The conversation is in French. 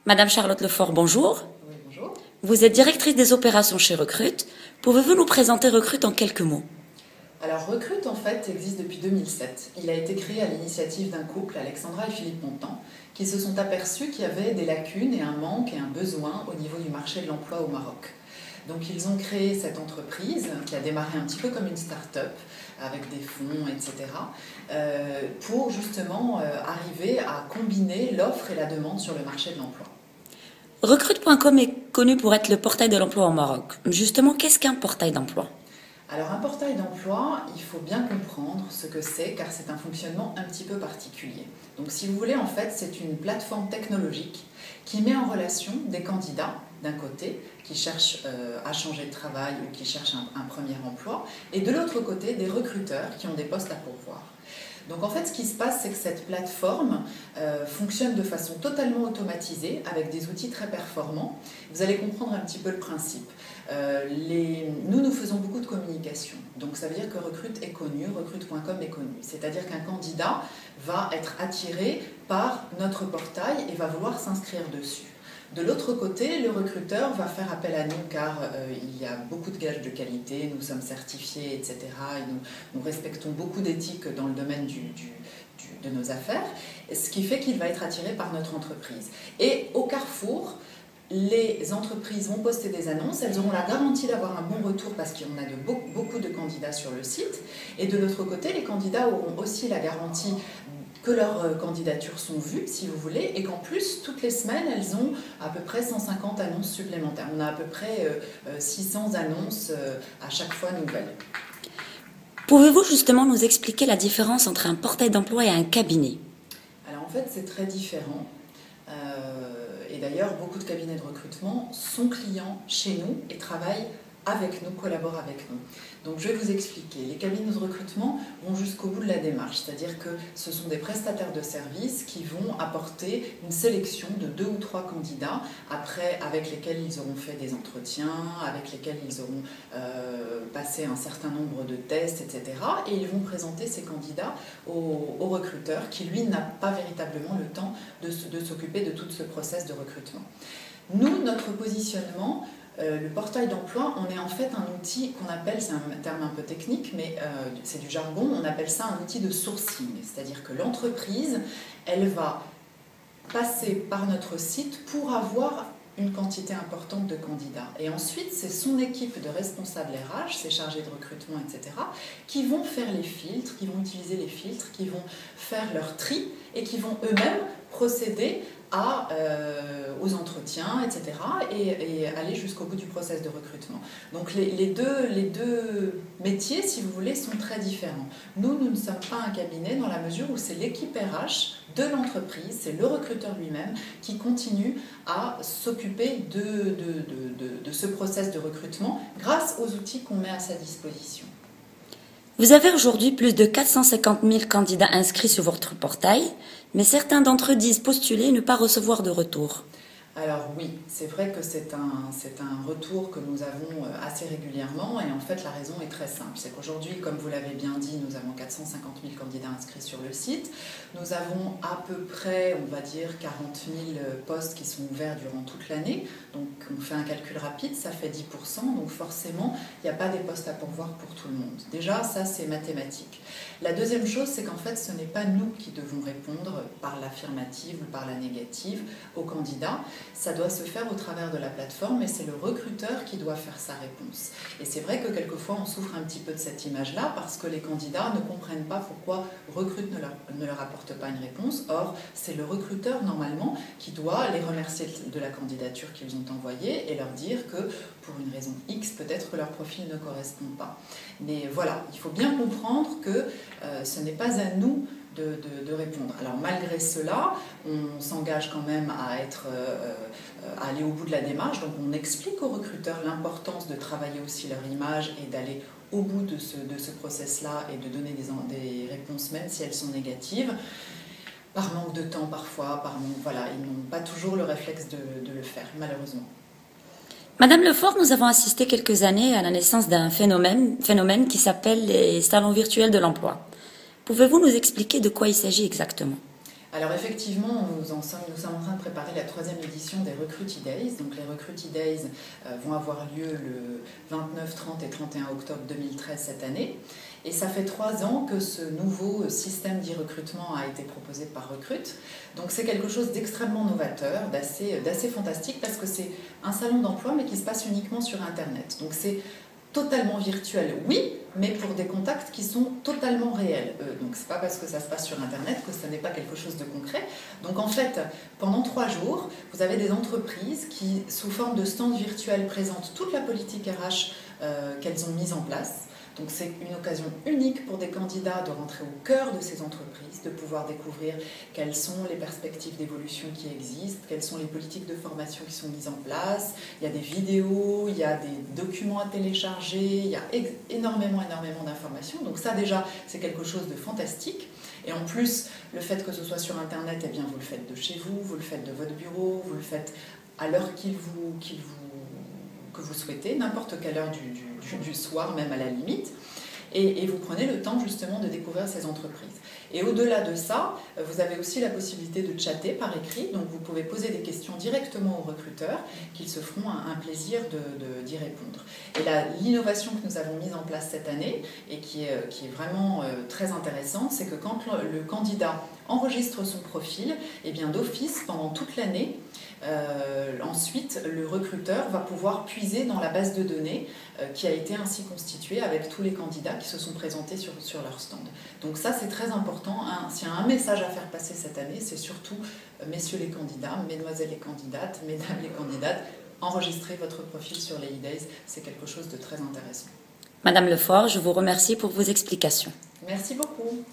Madame Charlotte Lefort, bonjour. Oui, bonjour. Vous êtes directrice des opérations chez Recrute. Pouvez-vous nous présenter Recrute en quelques mots? Alors Recrute en fait existe depuis 2007. Il a été créé à l'initiative d'un couple, Alexandra et Philippe Montand, qui se sont aperçus qu'il y avait des lacunes et un manque et un besoin au niveau du marché de l'emploi au Maroc. Donc ils ont créé cette entreprise qui a démarré un petit peu comme une start-up avec des fonds, etc. Pour justement arriver à combiner l'offre et la demande sur le marché de l'emploi. Recrute.com est connu pour être le portail de l'emploi au Maroc. Justement, qu'est-ce qu'un portail d'emploi? Alors un portail d'emploi, il faut bien comprendre ce que c'est car c'est un fonctionnement un petit peu particulier. Donc si vous voulez, en fait, c'est une plateforme technologique qui met en relation des candidats d'un côté qui cherchent à changer de travail ou qui cherchent un premier emploi et de l'autre côté des recruteurs qui ont des postes à pourvoir. Donc en fait ce qui se passe c'est que cette plateforme fonctionne de façon totalement automatisée avec des outils très performants. Vous allez comprendre un petit peu le principe. Nous faisons beaucoup de communication, donc ça veut dire que Recrute est connu, Recrute.com est connu. C'est-à-dire qu'un candidat va être attiré par notre portail et va vouloir s'inscrire dessus. De l'autre côté, le recruteur va faire appel à nous car il y a beaucoup de gages de qualité, nous sommes certifiés, etc. Et nous respectons beaucoup d'éthique dans le domaine de nos affaires, ce qui fait qu'il va être attiré par notre entreprise. Et au carrefour, les entreprises vont poster des annonces, elles auront la garantie d'avoir un bon retour parce qu'on a beaucoup de candidats sur le site. Et de l'autre côté, les candidats auront aussi la garantie que leurs candidatures sont vues, si vous voulez, et qu'en plus, toutes les semaines, elles ont à peu près 150 annonces supplémentaires. On a à peu près 600 annonces à chaque fois nouvelles. Pouvez-vous justement nous expliquer la différence entre un portail d'emploi et un cabinet? Alors en fait, c'est très différent. Et d'ailleurs, beaucoup de cabinets de recrutement sont clients chez nous et travaillent avec nous, collaborent avec nous. Donc je vais vous expliquer. Les cabinets de recrutement vont jusqu'au bout de la démarche, c'est-à-dire que ce sont des prestataires de services qui vont apporter une sélection de 2 ou 3 candidats, après avec lesquels ils auront fait des entretiens, avec lesquels ils auront passé un certain nombre de tests, etc. Et ils vont présenter ces candidats au recruteur qui, lui, n'a pas véritablement le temps de s'occuper de tout ce process de recrutement. Nous, notre positionnement, le portail d'emploi, on est en fait un outil qu'on appelle, c'est un terme un peu technique, mais c'est du jargon, on appelle ça un outil de sourcing. C'est-à-dire que l'entreprise, elle va passer par notre site pour avoir une quantité importante de candidats. Et ensuite, c'est son équipe de responsables RH, ses chargés de recrutement, etc., qui vont faire les filtres, qui vont utiliser les filtres, qui vont faire leur tri et qui vont eux-mêmes procéder aux entretiens, etc., et aller jusqu'au bout du process de recrutement. Donc les deux métiers, si vous voulez, sont très différents. Nous ne sommes pas un cabinet dans la mesure où c'est l'équipe RH de l'entreprise, c'est le recruteur lui-même qui continue à s'occuper de ce process de recrutement grâce aux outils qu'on met à sa disposition. Vous avez aujourd'hui plus de 450 000 candidats inscrits sur votre portail, mais certains d'entre eux disent postuler et ne pas recevoir de retour. Alors oui, c'est vrai que c'est un retour que nous avons assez régulièrement et en fait la raison est très simple. C'est qu'aujourd'hui, comme vous l'avez bien dit, nous avons 450 000 candidats inscrits sur le site. Nous avons à peu près, on va dire, 40 000 postes qui sont ouverts durant toute l'année. Donc on fait un calcul rapide, ça fait 10%. Donc forcément, il n'y a pas des postes à pourvoir pour tout le monde. Déjà, ça c'est mathématique. La deuxième chose, c'est qu'en fait, ce n'est pas nous qui devons répondre par l'affirmative ou par la négative aux candidats. Ça doit se faire au travers de la plateforme et c'est le recruteur qui doit faire sa réponse. Et c'est vrai que quelquefois on souffre un petit peu de cette image-là parce que les candidats ne comprennent pas pourquoi Recrute ne leur apporte pas une réponse. Or, c'est le recruteur normalement qui doit les remercier de la candidature qu'ils ont envoyée et leur dire que pour une raison X, peut-être que leur profil ne correspond pas. Mais voilà, il faut bien comprendre que ce n'est pas à nous de répondre. Alors malgré cela, on s'engage quand même à aller au bout de la démarche, donc on explique aux recruteurs l'importance de travailler aussi leur image et d'aller au bout de ce process-là et de donner des réponses même si elles sont négatives. Par manque de temps parfois, voilà, ils n'ont pas toujours le réflexe de le faire, malheureusement. Madame Lefort, nous avons assisté quelques années à la naissance d'un phénomène qui s'appelle les salons virtuels de l'emploi. Pouvez-vous nous expliquer de quoi il s'agit exactement? Alors effectivement, nous sommes en train de préparer la 3e édition des Recruity Days. Donc les Recruity Days vont avoir lieu le 29, 30 et 31 octobre 2013 cette année. Et ça fait 3 ans que ce nouveau système d'e-recrutement a été proposé par Recrute. Donc c'est quelque chose d'extrêmement novateur, d'assez fantastique, parce que c'est un salon d'emploi mais qui se passe uniquement sur Internet. Donc c'est totalement virtuel, oui, mais pour des contacts qui sont totalement réels. Donc c'est pas parce que ça se passe sur Internet que ce n'est pas quelque chose de concret. Donc en fait, pendant 3 jours, vous avez des entreprises qui, sous forme de stands virtuels, présentent toute la politique RH qu'elles ont mise en place. Donc c'est une occasion unique pour des candidats de rentrer au cœur de ces entreprises, de pouvoir découvrir quelles sont les perspectives d'évolution qui existent, quelles sont les politiques de formation qui sont mises en place. Il y a des vidéos, il y a des documents à télécharger, il y a énormément d'informations. Donc ça déjà, c'est quelque chose de fantastique. Et en plus, le fait que ce soit sur Internet, eh bien, vous le faites de chez vous, vous le faites de votre bureau, vous le faites à l'heure que vous souhaitez, n'importe quelle heure du soir, même à la limite, et vous prenez le temps justement de découvrir ces entreprises. Et au-delà de ça, vous avez aussi la possibilité de chatter par écrit, donc vous pouvez poser des questions directement aux recruteurs, qu'ils se feront un plaisir d'y répondre. Et l'innovation que nous avons mise en place cette année, et qui est vraiment très intéressante, c'est que quand le candidat enregistre son profil, et bien d'office, pendant toute l'année, ensuite, le recruteur va pouvoir puiser dans la base de données qui a été ainsi constituée avec tous les candidats qui se sont présentés sur leur stand. Donc ça, c'est très important. S'il y a un message à faire passer cette année, c'est surtout, messieurs les candidats, mesdemoiselles les candidates, mesdames les candidates, enregistrez votre profil sur les e-days, c'est quelque chose de très intéressant. Madame Lefort, je vous remercie pour vos explications. Merci beaucoup.